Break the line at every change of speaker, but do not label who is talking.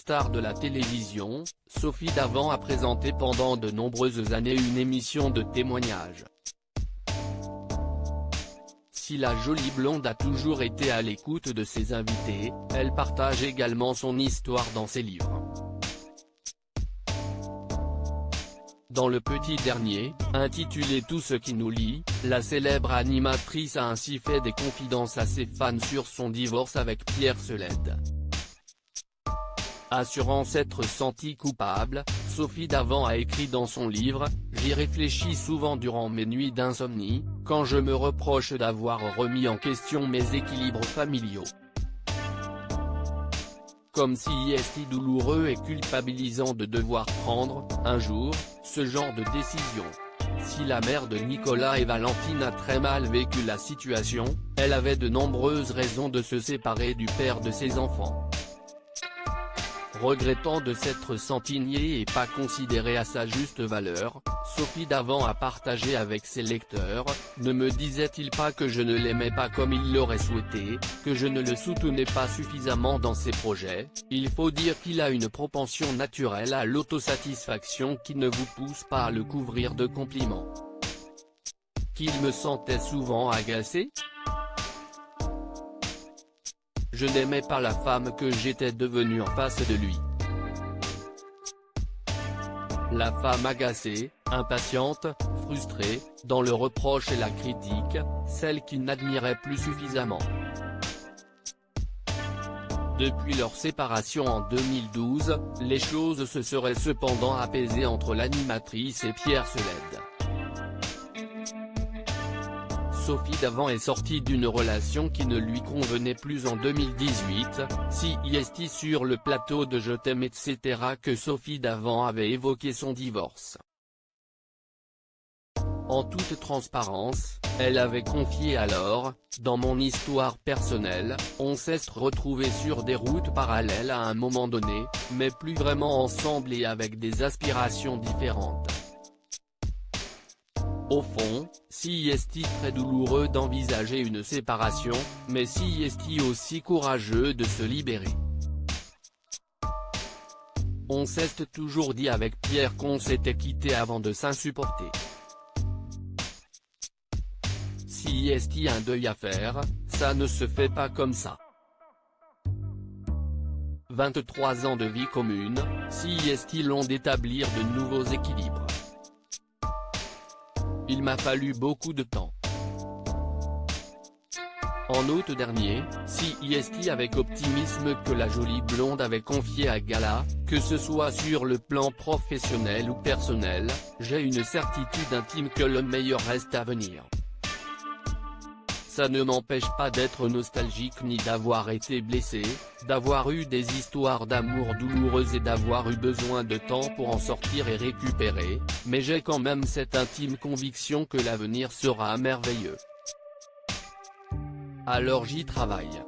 star de la télévision, Sophie Davant a présenté pendant de nombreuses années une émission de témoignages. Si la jolie blonde a toujours été à l'écoute de ses invités, elle partage également son histoire dans ses livres. Dans le petit dernier, intitulé Tout ce qui nous lie, la célèbre animatrice a ainsi fait des confidences à ses fans sur son divorce avec Pierre Seled. Assurant s'être sentie coupable, Sophie Davant a écrit dans son livre « J'y réfléchis souvent durant mes nuits d'insomnie, quand je me reproche d'avoir remis en question mes équilibres familiaux. Comme si est douloureux et culpabilisant de devoir prendre, un jour, ce genre de décision. Si la mère de Nicolas et Valentine a très mal vécu la situation, elle avait de nombreuses raisons de se séparer du père de ses enfants. Regrettant de s'être sentie niée et pas considérée à sa juste valeur, Sophie Davant a partagé avec ses lecteurs « Ne me disait-il pas que je ne l'aimais pas comme il l'aurait souhaité, que je ne le soutenais pas suffisamment dans ses projets, il faut dire qu'il a une propension naturelle à l'autosatisfaction qui ne vous pousse pas à le couvrir de compliments. Qu'il me sentait souvent agacé ? Je n'aimais pas la femme que j'étais devenue en face de lui. La femme agacée, impatiente, frustrée, dans le reproche et la critique, celle qu'il n'admirait plus suffisamment. » Depuis leur séparation en 2012, les choses se seraient cependant apaisées entre l'animatrice et Pierre Seled. Sophie Davant est sortie d'une relation qui ne lui convenait plus en 2018, si est sur le plateau de Je t'aime etc. que Sophie Davant avait évoqué son divorce. En toute transparence, elle avait confié alors « Dans mon histoire personnelle, on s'est retrouvés sur des routes parallèles à un moment donné, mais plus vraiment ensemble et avec des aspirations différentes. Au fond, si est très douloureux d'envisager une séparation, mais si est aussi courageux de se libérer. On s'est toujours dit avec Pierre qu'on s'était quitté avant de s'insupporter. Si est un deuil à faire, ça ne se fait pas comme ça. 23 ans de vie commune, si est l'ont d'établir de nouveaux équilibres. Il m'a fallu beaucoup de temps. En août dernier, si est avec optimisme que la jolie blonde avait confié à Gala, que ce soit sur le plan professionnel ou personnel, j'ai une certitude intime que le meilleur reste à venir. Ça ne m'empêche pas d'être nostalgique ni d'avoir été blessé, d'avoir eu des histoires d'amour douloureuses et d'avoir eu besoin de temps pour en sortir et récupérer, mais j'ai quand même cette intime conviction que l'avenir sera merveilleux. Alors j'y travaille.